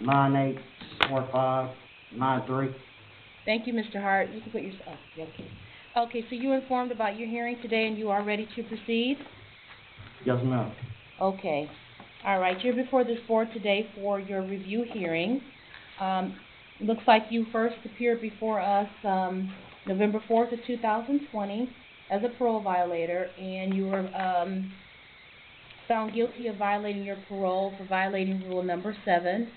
984593. Thank you, Mr. Hart. You can put your, okay. Okay, so you informed about your hearing today and you are ready to proceed? Yes, ma'am. Okay. All right, you're before this board today for your review hearing. Looks like you first appeared before us November 4th of 2020 as a parole violator, and you were found guilty of violating your parole for violating rule number 7,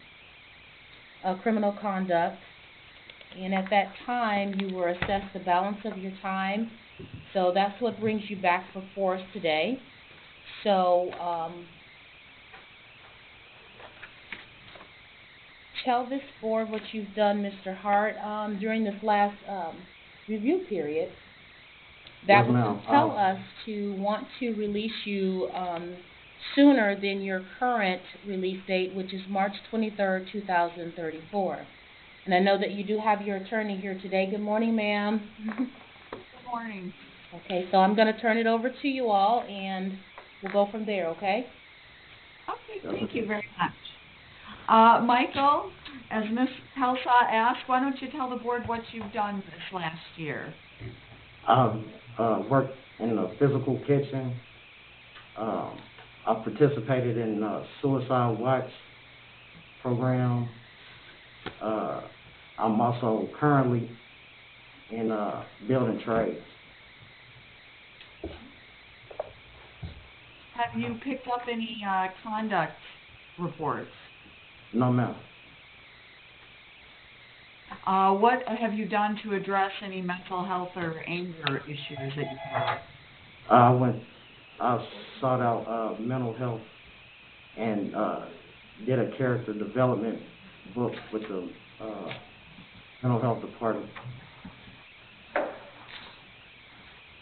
criminal conduct. And at that time, you were assessed the balance of your time. So that's what brings you back before us today. So tell this board what you've done, Mr. Hart, during this last review period. That Yes, was to tell us to want to release you sooner than your current release date, which is March 23rd, 2034. And I know that you do have your attorney here today. Good morning, ma'am. Good morning. Okay, so I'm going to turn it over to you all, and we'll go from there, okay? Okay, thank you very much. Michael, as Ms. Helsaw asked, why don't you tell the board what you've done this last year? I've worked in the physical kitchen. I've participated in Suicide Watch program. I'm also currently in building trades. Have you picked up any conduct reports? No, ma'am. What have you done to address any mental health or anger issues that you have? I sought out mental health and did a character development book with the mental health department.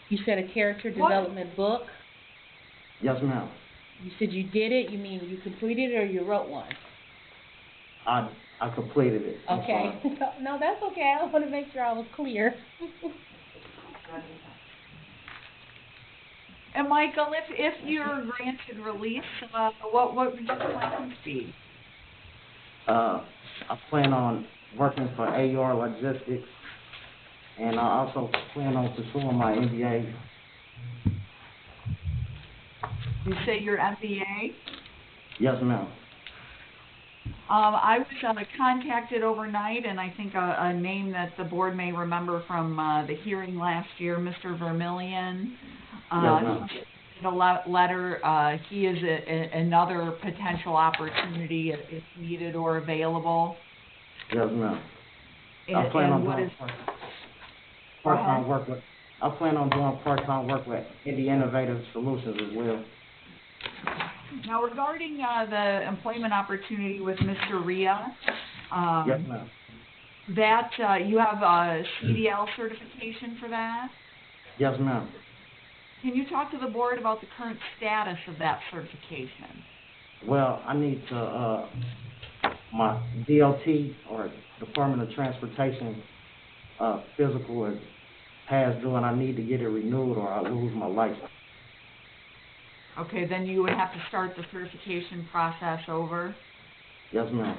You said a character development book? Yes, ma'am. You said you did it? You mean you completed it or you wrote one? I completed it. Okay. No, that's okay. I want to make sure I was clear. And Michael, if you're granted release, what would your plans be? I plan on working for AR Logistics, and I also plan on pursuing my MBA. You say your MBA? Yes, ma'am. I was contacted overnight, and I think a name that the board may remember from the hearing last year, Mr. Vermillion. Yes, a letter. He is another potential opportunity if needed or available. Yes, ma'am. I plan on doing part-time work with. I plan on doing part-time work with Indie Innovative Solutions as well. Now, regarding the employment opportunity with Mr. Rhea, yes, ma'am. That you have a CDL certification for that? Yes, ma'am. Can you talk to the board about the current status of that certification? Well, I need to, my DOT or Department of Transportation physical is past due, and I need to get it renewed or I lose my license. Okay, then you would have to start the certification process over? Yes, ma'am.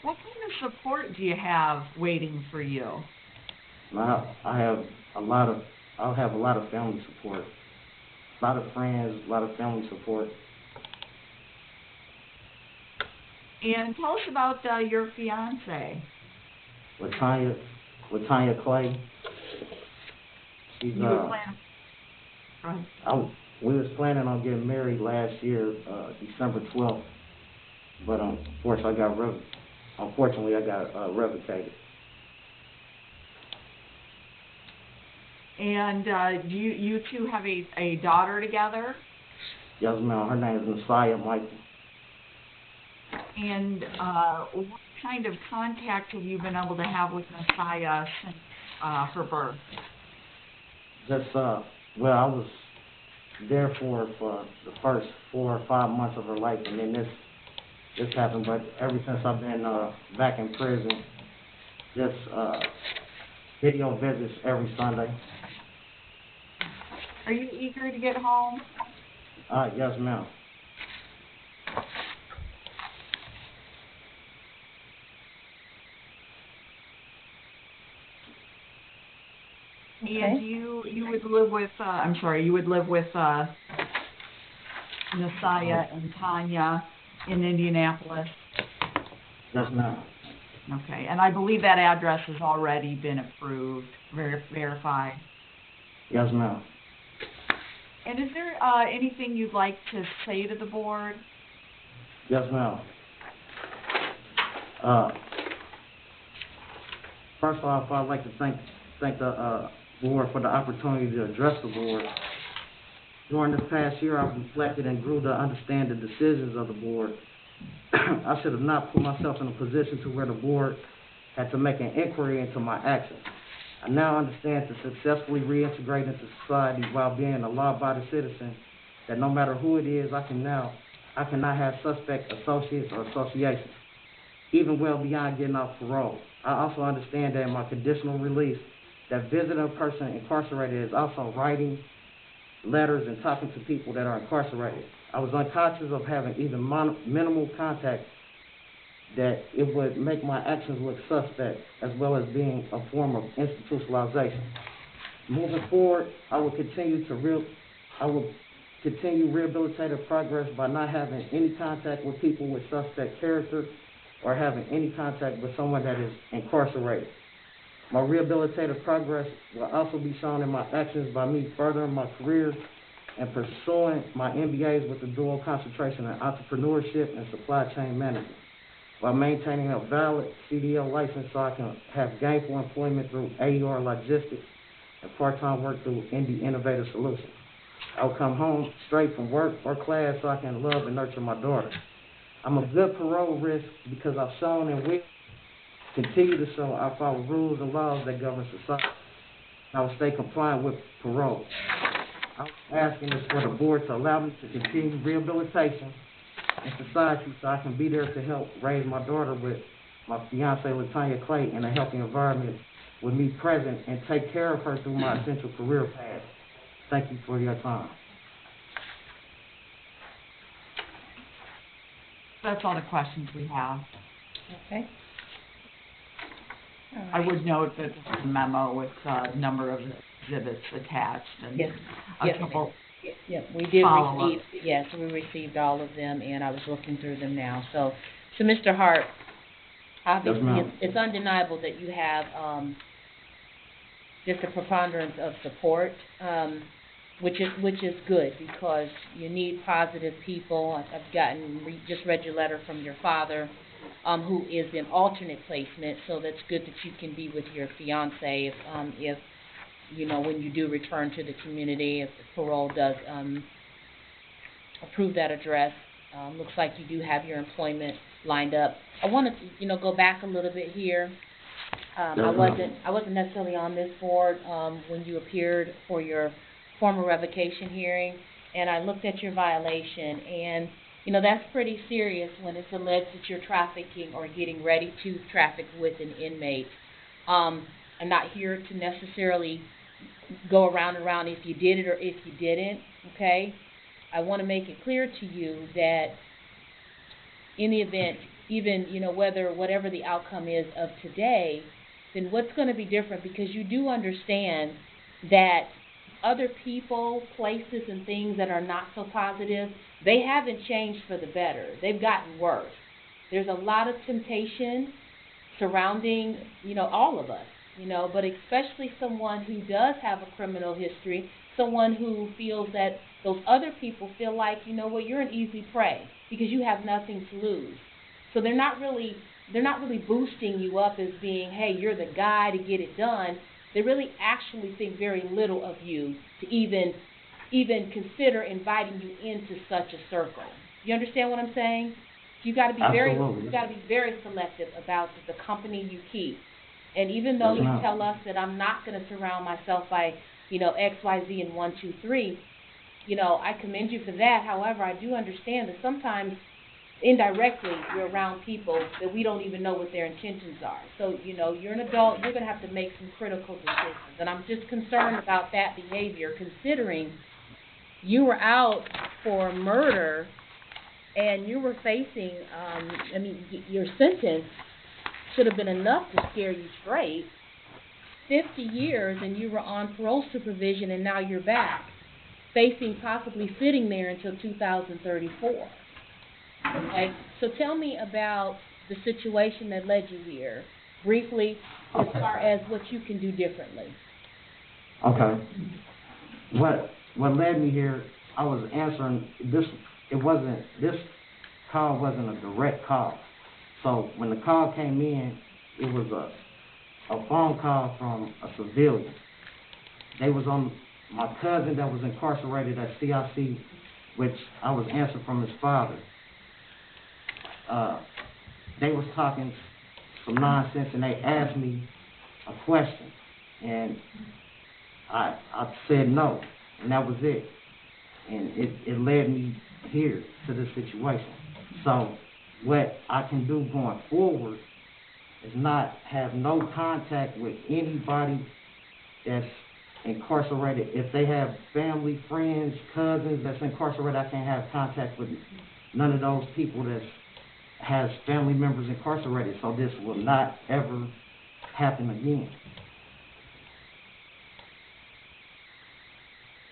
What kind of support do you have waiting for you? I'll have a lot of family support, a lot of friends, a lot of family support. And tell us about your fiance. Latanya Clay. She's you were planning. Go ahead. We was planning on getting married last year, December 12th, but unfortunately I got revocated. And you two have a daughter together? Yes, ma'am. Her name is Messiah Michael. And what kind of contact have you been able to have with Messiah since her birth? Just, well, I was there for the first 4 or 5 months of her life, and then this happened. But ever since I've been back in prison, just video visits every Sunday. Are you eager to get home? Yes, ma'am. would live with, you would live with, Messiah and Tanya in Indianapolis? Yes, ma'am. Okay, and I believe that address has already been approved, verified. Yes, ma'am. And is there anything you'd like to say to the board? Yes, ma'am. First off, I'd like to thank the board for the opportunity to address the board. During this past year, I've reflected and grew to understand the decisions of the board. I should have not put myself in a position to where the board had to make an inquiry into my actions. I now understand to successfully reintegrate into society while being a law-abiding citizen, that no matter who it is, I cannot have suspect associates or associations, even well beyond getting off parole. I also understand that in my conditional release, that visiting a person incarcerated is also writing letters and talking to people that are incarcerated. I was unconscious of having even minimal contact, that it would make my actions look suspect, as well as being a form of institutionalization. Moving forward, I will continue rehabilitative progress by not having any contact with people with suspect character or having any contact with someone that is incarcerated. My rehabilitative progress will also be shown in my actions by me furthering my career and pursuing my MBAs with a dual concentration in entrepreneurship and supply chain management, while maintaining a valid CDL license so I can have gainful employment through AER Logistics and part-time work through Indie Innovative Solutions. I'll come home straight from work or class so I can love and nurture my daughter. I'm a good parole risk because I've shown and will continue to show I follow rules and laws that govern society. I will stay compliant with parole. I'm asking this for the board to allow me to continue rehabilitation in society so I can be there to help raise my daughter with my fiancée, LaTanya Clay, in a healthy environment with me present and take care of her through my essential career path. Thank you for your time. That's all the questions we have. Okay. All right. I would note that this is a memo with a number of exhibits attached and Yes. a couple Yeah, we did follow-ups. receive, yes, we received all of them, and I was looking through them now. So Mr. Hart, obviously, ma'am. it's undeniable that you have just a preponderance of support, which is good, because you need positive people. I've just read your letter from your father, who is in alternate placement, so that's good that you can be with your fiancé if you know, when you do return to the community, if the parole does approve that address. Looks like you do have your employment lined up. I want to, go back a little bit here. I wasn't necessarily on this board when you appeared for your former revocation hearing, and I looked at your violation, and that's pretty serious when it's alleged that you're trafficking or getting ready to traffic with an inmate. I'm not here to necessarily go around and around if you did it or if you didn't, okay? I want to make it clear to you that in the event, even, whatever the outcome is of today, then what's going to be different, because you do understand that other people, places, and things that are not so positive, they haven't changed for the better. They've gotten worse. There's a lot of temptation surrounding, all of us, but especially someone who does have a criminal history, someone who feels that those other people feel like, you're an easy prey because you have nothing to lose. So they're not really boosting you up as being, hey, you're the guy to get it done. They really actually think very little of you to even consider inviting you into such a circle. You understand what I'm saying? You got to be very selective about the company you keep. And even though you tell us that I'm not going to surround myself by, X, Y, Z, and 1, 2, 3, I commend you for that. However, I do understand that sometimes indirectly you're around people that we don't even know what their intentions are. So, you're an adult, you're going to have to make some critical decisions. And I'm just concerned about that behavior, considering you were out for murder and you were facing, your sentence should have been enough to scare you straight. 50 years and you were on parole supervision and now you're back, facing possibly sitting there until 2034. Okay, so tell me about the situation that led you here, briefly, as far as what you can do differently. Okay. What led me here, I was answering this. This call wasn't a direct call. So when the call came in, it was a phone call from a civilian. They was on my cousin that was incarcerated at CIC, which I was answering from his father. They was talking some nonsense, and they asked me a question, and I said no, and that was it. And it led me here to this situation. So what I can do going forward is not have no contact with anybody that's incarcerated. If they have family, friends, cousins that's incarcerated, I can't have contact with none of those people that has family members incarcerated. So this will not ever happen again.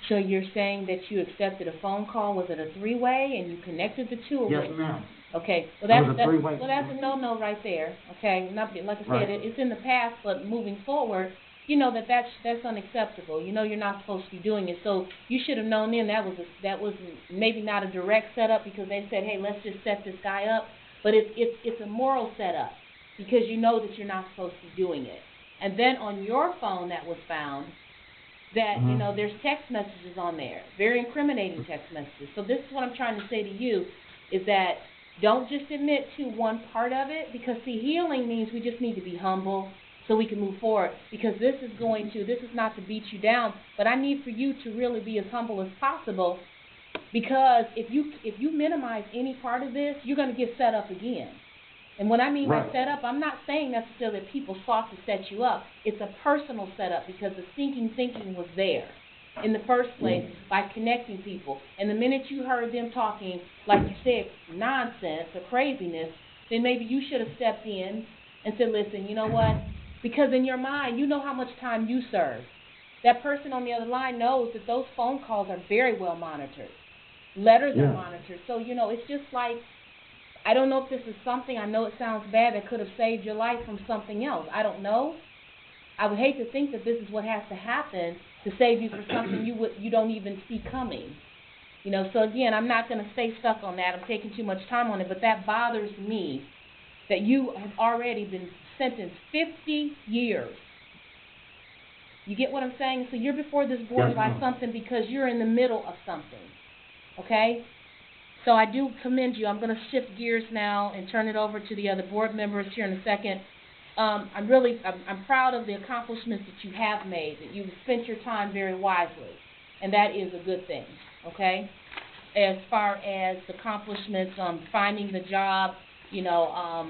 So you're saying that you accepted a phone call? Was it a three-way and you connected the two? Or Yes, ma'am. Okay, well It was a three-way. that's a no-no right there. Okay, not like I said, Right. it's in the past, but moving forward, you know that's unacceptable. You know you're not supposed to be doing it. So you should have known then that was maybe not a direct setup because they said, hey, let's just set this guy up, but it's a moral setup because you know that you're not supposed to be doing it. And then on your phone that was found, that, you know, there's text messages on there, very incriminating text messages. So this is what I'm trying to say to you, is that don't just admit to one part of it, because, see, healing means we just need to be humble so we can move forward, because this is not to beat you down, but I need for you to really be as humble as possible, because if you minimize any part of this, you're going to get set up again. And what I mean by set up, I'm not saying necessarily that people sought to set you up. It's a personal setup because the thinking was there in the first place by connecting people. And the minute you heard them talking, like you said, nonsense or craziness, then maybe you should have stepped in and said, listen, you know what? Because in your mind, you know how much time you serve. That person on the other line knows that those phone calls are very well monitored. Letters are monitored. So, you know, it's just like, I don't know if this is something, I know it sounds bad, that could have saved your life from something else. I don't know. I would hate to think that this is what has to happen to save you from something you don't even see coming. You know, so again, I'm not going to stay stuck on that. I'm taking too much time on it, but that bothers me that you have already been sentenced 50 years. You get what I'm saying? So you're before this board by something because you're in the middle of something. Okay? So I do commend you. I'm going to shift gears now and turn it over to the other board members here in a second. I'm proud of the accomplishments that you have made, that you've spent your time very wisely, and that is a good thing, okay? As far as the accomplishments, finding the job, you know,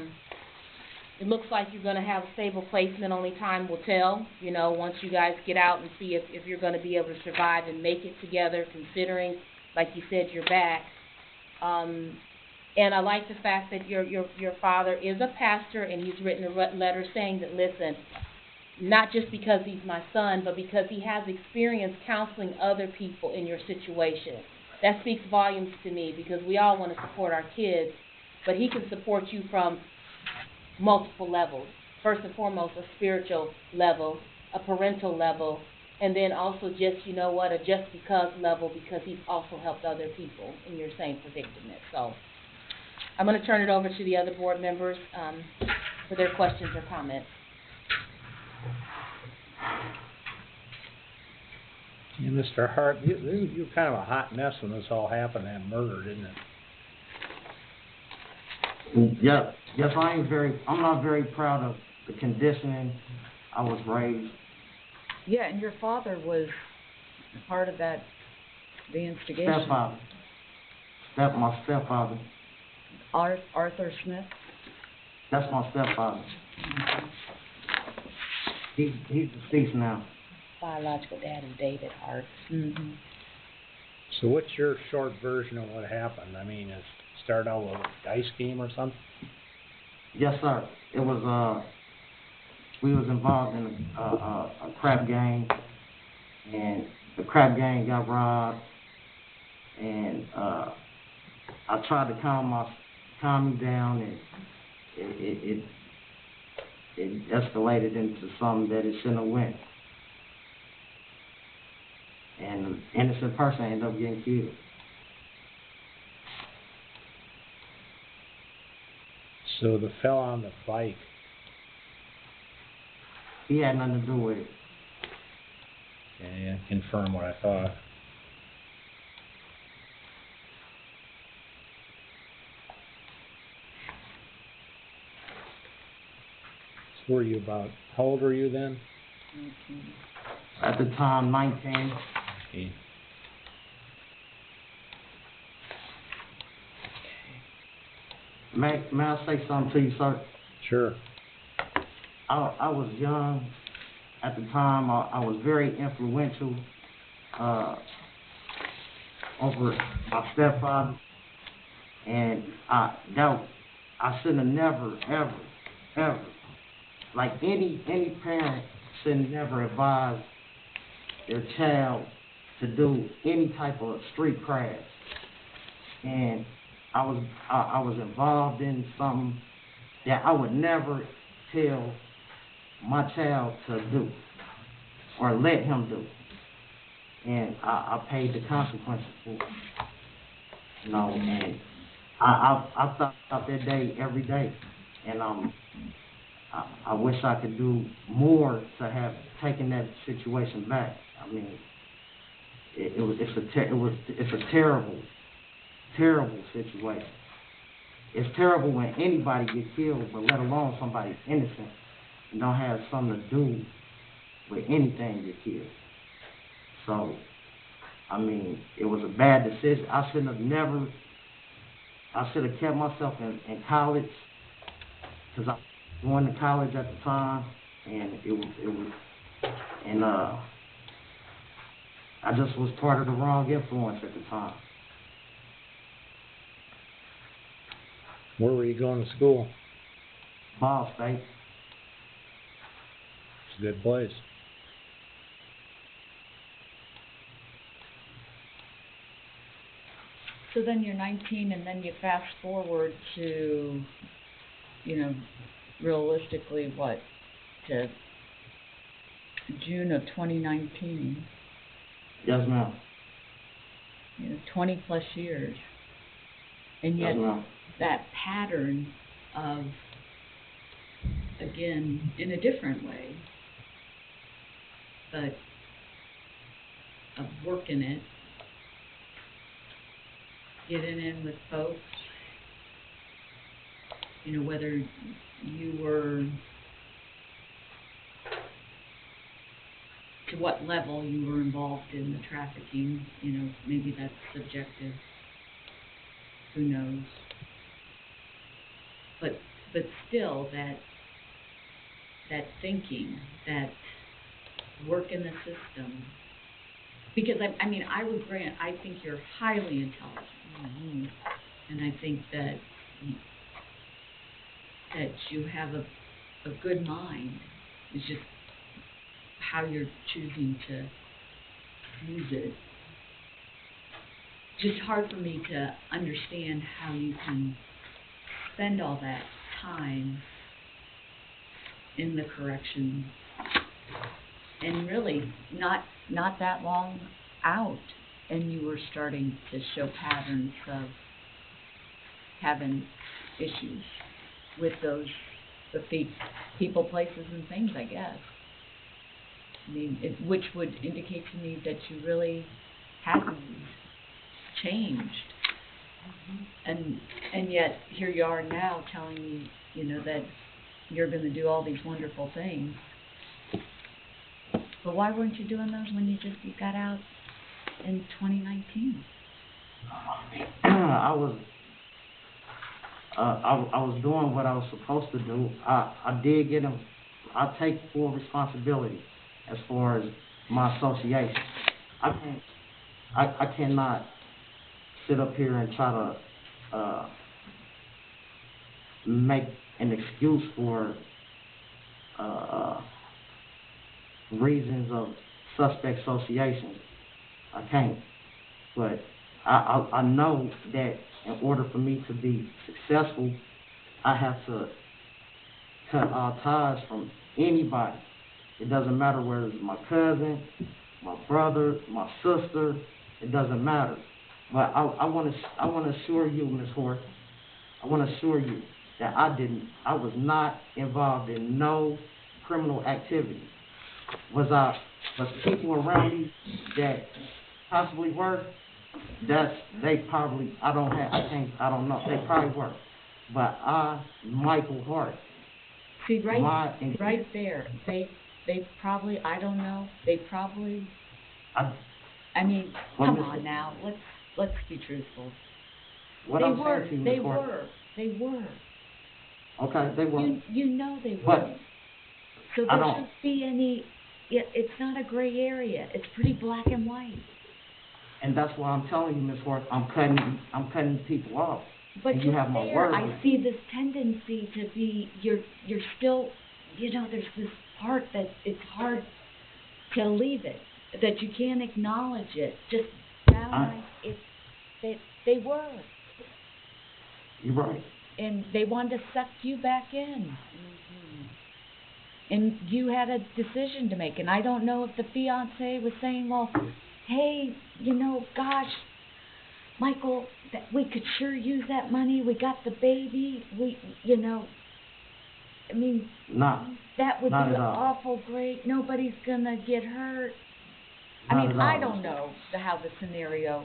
it looks like you're going to have a stable placement. Only time will tell, you know, once you guys get out and see if you're going to be able to survive and make it together, considering, like you said, you're back. And I like the fact that your father is a pastor, and he's written a letter saying that, listen, not just because he's my son, but because he has experience counseling other people in your situation. That speaks volumes to me, because we all want to support our kids, but he can support you from multiple levels. First and foremost, a spiritual level, a parental level, and then also just, you know what, a just because level, because he's also helped other people in your same predicament. So I'm going to turn it over to the other board members for their questions or comments. Yeah, Mr. Hart, you're kind of a hot mess when this all happened, that murder, didn't it? Yes, I'm not very proud of the conditioning I was raised. Yeah, and your father was part of the instigation. Stepfather. My stepfather. Arthur Smith? That's my stepfather. He's deceased now. Biological dad is David Hart. Mm-hmm. So what's your short version of what happened? I mean, it started out with a dice game or something? Yes, sir. It was we was involved in a crap gang, and the crap gang got robbed, and I tried to calm him down, and it escalated into something that it shouldn't have went. And an innocent person ended up getting killed. So the fella on the bike, He had nothing to do with it. yeah, confirm what I thought. So were you about, how old were you then? At the time, 19. Okay. May I say something to you, sir? Sure. I was young at the time. I was very influential over my stepfather, and I shouldn't have never, ever, like any parent should never advise their child to do any type of street craft. And I was involved in something that I would never tell my child to do or let him do. And I paid the consequences for it. You know, and I thought about that day every day. And I wish I could do more to have taken that situation back. I mean, it's a terrible situation. It's terrible when anybody gets killed, but let alone somebody innocent and don't have something to do with anything get killed. So, I mean, it was a bad decision. I should have kept myself in college, because I was going to college at the time, and I just was part of the wrong influence at the time. Where were you going to school? Ball State. It's a good place. So then you're 19, and then you fast forward to, realistically, what, to June of 2019. Yes, ma'am. 20 plus years. And yet Yes, ma'am. that pattern of, again, in a different way, but of working it, getting in with folks, whether you were, to what level you were involved in the trafficking, maybe that's subjective, who knows. But still, that thinking, that work in the system, because I would grant, I think you're highly intelligent, and I think that you have a good mind. It's just how you're choosing to use it. It's just hard for me to understand how you can spend all that time in the corrections and really not that long out, and you were starting to show patterns of having issues with those people, places, and things, I guess. Which would indicate to me that you really hadn't changed. And yet here you are now telling me, that you're going to do all these wonderful things. But why weren't you doing those when you got out in 2019? I was doing what I was supposed to do. I did get them. I take full responsibility as far as my association. I cannot sit up here and try to make an excuse for reasons of suspect association. I can't. But I know that in order for me to be successful, I have to cut all ties from anybody. It doesn't matter whether it's my cousin, my brother, my sister. It doesn't matter. But I want to assure you, Ms. Horton, I want to assure you that I was not involved in no criminal activity. Was people around me that possibly were? They probably, I don't know, they probably were. But Michael Hart. See, right there, they probably, I don't know, they probably, I mean, come on now, let's be truthful. What I'm saying to you, Ms. Horton. They were. Okay, they were. You know they were. But so there shouldn't be any, it's not a gray area, it's pretty black and white. And that's why I'm telling you, Ms. Horton, I'm cutting people off. But and you have my word. I see this tendency to be, you're still, there's this part that it's hard to leave it, that you can't acknowledge it. Just downright, they were. You're right. And they wanted to suck you back in. Mm-hmm. And you had a decision to make. And I don't know if the fiancé was saying, well, hey, gosh, Michael, we could sure use that money. We got the baby. I mean, that would be awful great. Nobody's going to get hurt. I don't know how the scenario,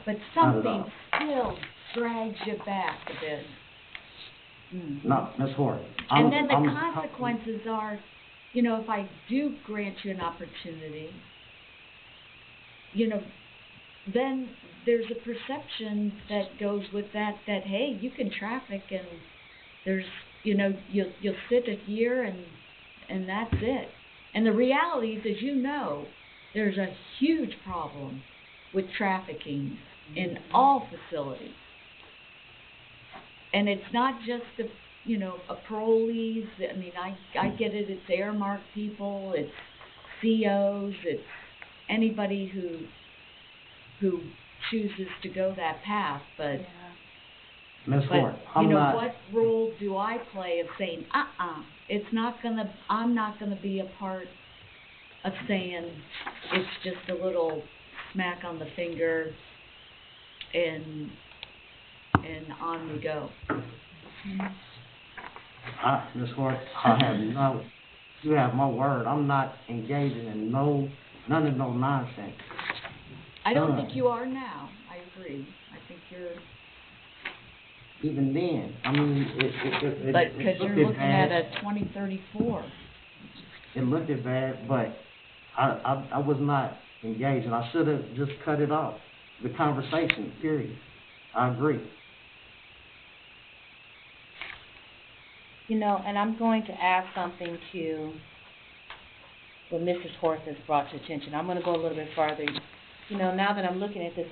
but something still drags you back a bit. Mm-hmm. No, Ms. Horton. And then the consequences are, if I do grant you an opportunity, then there's a perception that goes with that, hey, you can traffic and there's, you'll sit a year and that's it. And the reality is, as there's a huge problem with trafficking in all facilities. And it's not just a parolees. I mean, I get it. It's airmark people. It's COs. It's anybody who chooses to go that path. But Ms. Horton, what role do I play of saying, I'm not gonna be a part of saying it's just a little smack on the finger and on we go. Ms. Horton, you have my word. I'm not engaging in none of no nonsense. I don't think you are now. I agree. I think you're. Even then, I mean, but because you're looking at a 2034. It looked bad, but I was not engaging. I should have just cut it off. The conversation, period. I agree. And I'm going to add something to what Mrs. Horth has brought to attention. I'm going to go a little bit farther. Now that I'm looking at this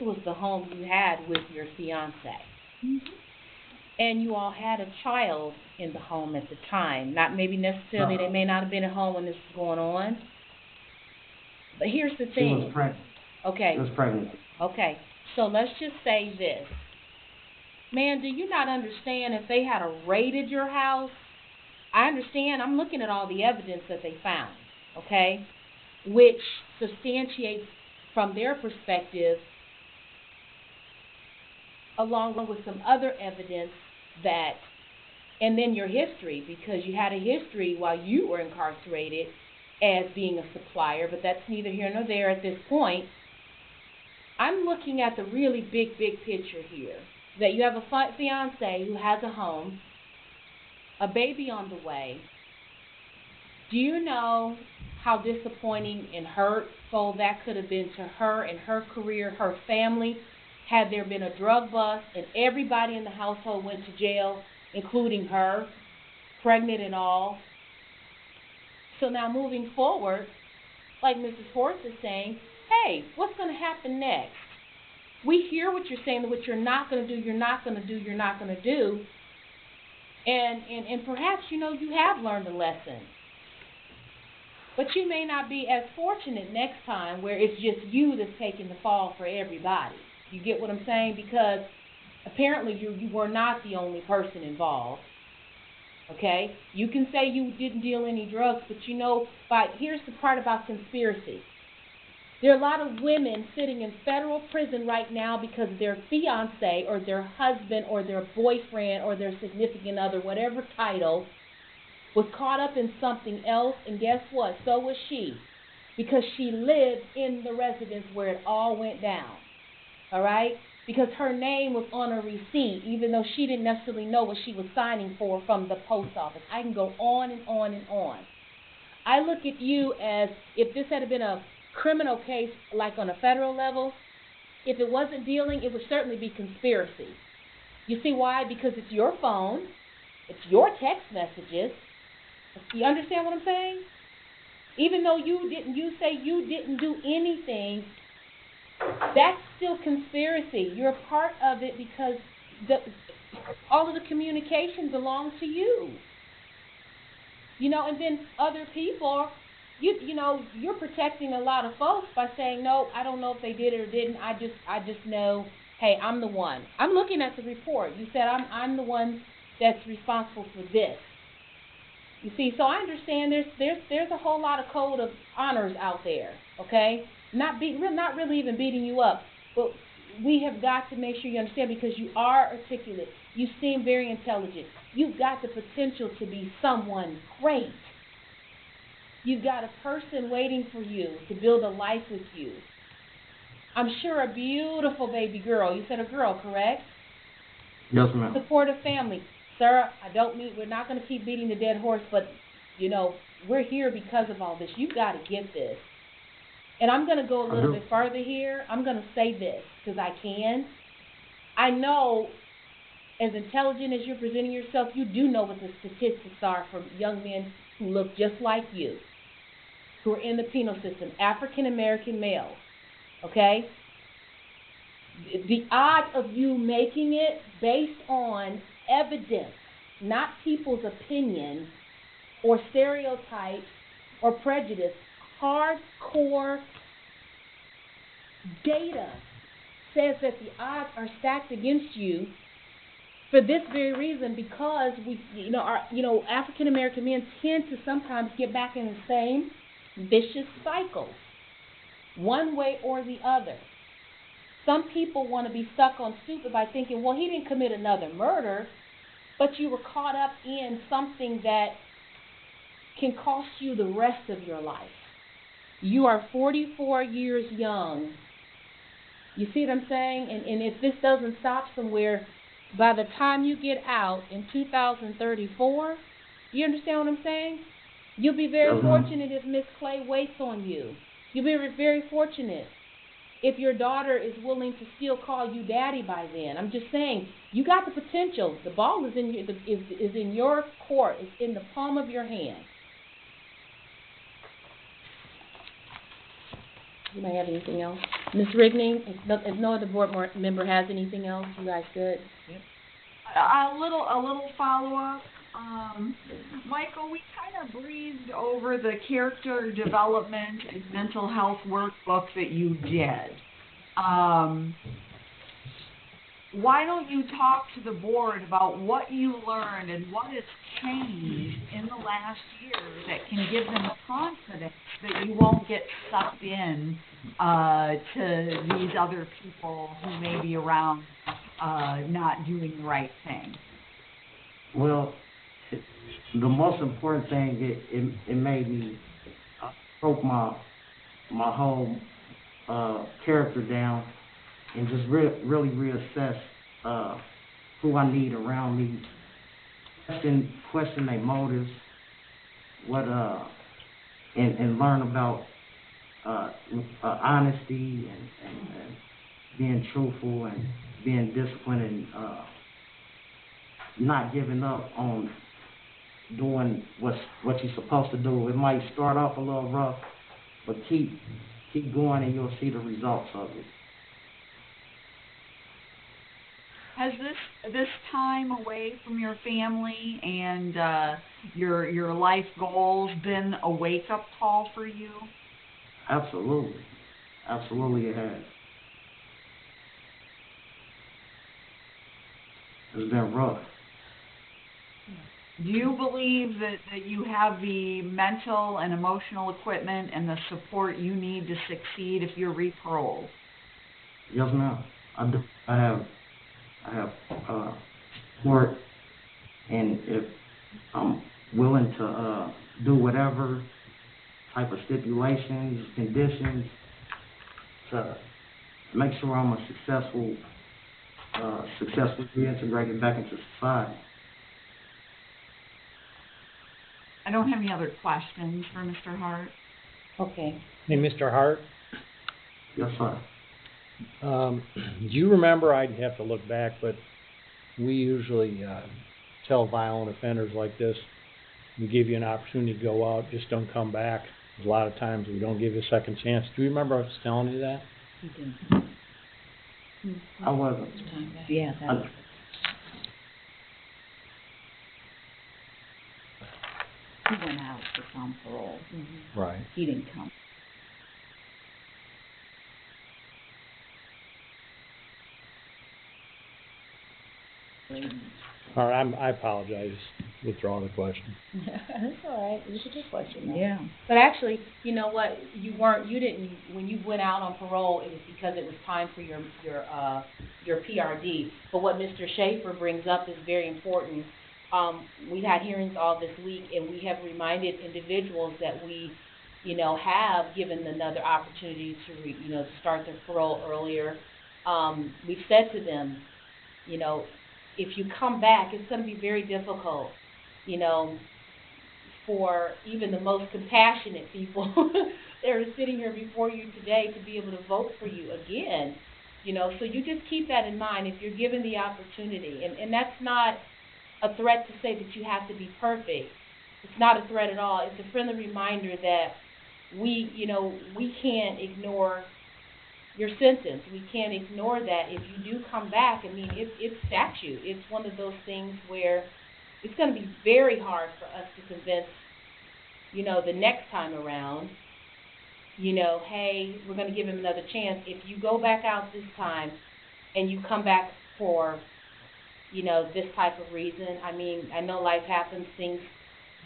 was the home you had with your fiancé. Mm-hmm. And you all had a child in the home at the time. Not maybe necessarily, they may not have been at home when this was going on. But here's the thing. She was pregnant. Okay. She was pregnant. Okay. So let's just say this. Man, do you not understand if they had raided your house? I understand. I'm looking at all the evidence that they found, okay, which substantiates from their perspective, along with some other evidence that, and then your history, because you had a history while you were incarcerated as being a supplier, but that's neither here nor there at this point. I'm looking at the really big picture here. That you have a fiancé who has a home, a baby on the way. Do you know how disappointing and hurtful that could have been to her and her career, her family, had there been a drug bust and everybody in the household went to jail, including her, pregnant and all? So now moving forward, like Mrs. Horst is saying, hey, what's going to happen next? We hear what you're saying, what you're not going to do, you're not going to do, you're not going to do. And perhaps, you have learned a lesson. But you may not be as fortunate next time where it's just you that's taking the fall for everybody. You get what I'm saying? Because apparently you were not the only person involved. Okay? You can say you didn't deal any drugs, but here's the part about conspiracy. There are a lot of women sitting in federal prison right now because their fiance or their husband or their boyfriend or their significant other, whatever title, was caught up in something else, and guess what? So was she, because she lived in the residence where it all went down. All right? Because her name was on a receipt, even though she didn't necessarily know what she was signing for from the post office. I can go on and on and on. I look at you as if this had been a criminal case, like on a federal level, if it wasn't dealing, it would certainly be conspiracy. You see why? Because it's your phone, it's your text messages. You understand what I'm saying? Even though you say you didn't do anything, that's still conspiracy. You're a part of it because all of the communication belongs to you. And then other people, you're protecting a lot of folks by saying, no, I don't know if they did it or didn't. I just know, hey, I'm the one. I'm looking at the report. You said I'm the one that's responsible for this. You see, so I understand there's a whole lot of code of honors out there, okay? Not really even beating you up, but we have got to make sure you understand, because you are articulate. You seem very intelligent. You've got the potential to be someone great. You've got a person waiting for you to build a life with you. I'm sure a beautiful baby girl. You said a girl, correct? Yes, ma'am. Supportive family. Sir, we're not going to keep beating the dead horse, but, we're here because of all this. You've got to get this. And I'm going to go a little bit further here. I'm going to say this because I can. I know, as intelligent as you're presenting yourself, you do know what the statistics are for young men who look just like you, who are in the penal system, African-American males, okay? The odds of you making it based on evidence, not people's opinion or stereotypes or prejudice, hardcore data says that the odds are stacked against you for this very reason, because African American men tend to sometimes get back in the same vicious cycles, one way or the other. Some people want to be stuck on stupid by thinking, well, he didn't commit another murder, but you were caught up in something that can cost you the rest of your life. You are 44 years young. You see what I'm saying? And if this doesn't stop somewhere, by the time you get out in 2034, you understand what I'm saying? You'll be very fortunate if Miss Clay waits on you. You'll be very fortunate if your daughter is willing to still call you daddy by then. I'm just saying, you got the potential. The ball is in your court. It's in the palm of your hand. You may have anything else? Ms. Rigney, if no other board member has anything else, you guys good? Yep. A little follow-up. Michael, we kind of breezed over the character development and mental health workbook that you did. Why don't you talk to the board about what you learned and what has changed in the last year that can give them confidence that you won't get sucked in to these other people who may be around not doing the right thing? Well, the most important thing, it made me broke my whole character down and just really reassess who I need around me, question their motives, and learn about honesty and being truthful and being disciplined and not giving up on doing what you're supposed to do. It might start off a little rough, but keep going and you'll see the results of it. Has this time away from your family and your life goals been a wake up call for you? Absolutely. Absolutely it has. It's been rough. Do you believe that you have the mental and emotional equipment and the support you need to succeed if you're re-paroled? Yes, ma'am. I do. I have support, and if I'm willing to do whatever type of stipulations, conditions, to make sure I'm a successful reintegrated back into society. I don't have any other questions for Mr. Hart. Okay. Hey, Mr. Hart, Yes, sir. do you remember, I'd have to look back, but we usually tell violent offenders like this, we give you an opportunity to go out, just don't come back. A lot of times we don't give you a second chance. Do you remember us telling you that? He did. I wasn't. Yeah, that was. He went out for on parole. Right. He didn't come. All right, I apologize. Withdraw the question. That's all right. It was a good question, though. Yeah. But actually, you know what? When you went out on parole, it was because it was time for your PRD. But what Mr. Schaefer brings up is very important. We had hearings all this week, and we have reminded individuals that we, have given another opportunity to start their parole earlier. We've said to them, if you come back, it's going to be very difficult, for even the most compassionate people that are sitting here before you today to be able to vote for you again. So you just keep that in mind if you're given the opportunity. And that's not a threat to say that you have to be perfect. It's not a threat at all. It's a friendly reminder that we can't ignore your sentence. We can't ignore that. If you do come back, it's statute. It's one of those things where it's going to be very hard for us to convince, the next time around, hey, we're going to give him another chance. If you go back out this time and you come back for, this type of reason, I know life happens, things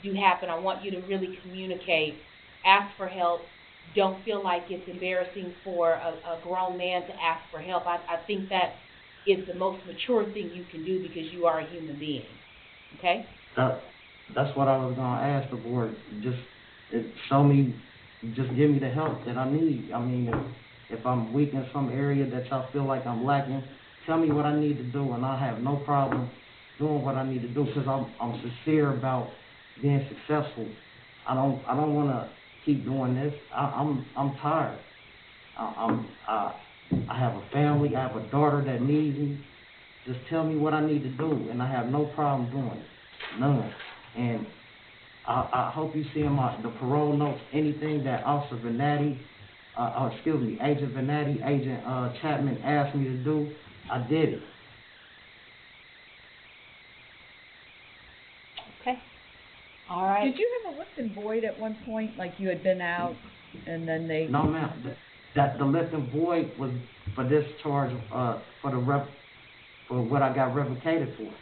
do happen. I want you to really communicate, ask for help. Don't feel like it's embarrassing for a grown man to ask for help. I think that is the most mature thing you can do because you are a human being. Okay? That's what I was going to ask the board. Just give me the help that I need. If I'm weak in some area that y'all feel like I'm lacking, tell me what I need to do, and I have no problem doing what I need to do because I'm sincere about being successful. I don't want to keep doing this. I'm tired. I have a family. I have a daughter that needs me. Just tell me what I need to do, and I have no problem doing it. None. And I hope you see in the parole notes anything that Officer Venatti, Agent Venatti, Agent Chapman asked me to do, I did it. Okay. All right. Did you have a lift and void at one point, like you had been out, and then they? No, ma'am. That the lift and void was for this charge, for what I got revocated for.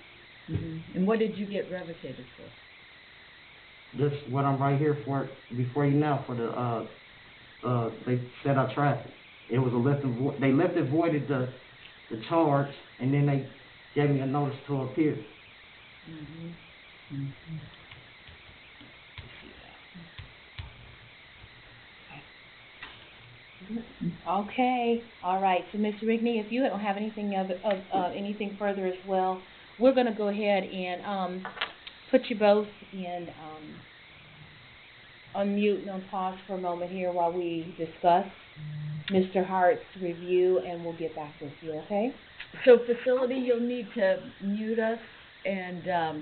Mm-hmm. And what did you get revocated for? This what I'm right here for before you now for the they said I traffic. It was a lift and void. They lift and voided the charge, and then they gave me a notice to appear. Mm-hmm. Mm-hmm. Okay. All right. So, Ms. Rigney, if you don't have anything anything further as well, we're going to go ahead and put you both in on mute and on pause for a moment here while we discuss Mr. Hart's review, and we'll get back with you. Okay? So, facility, you'll need to mute us and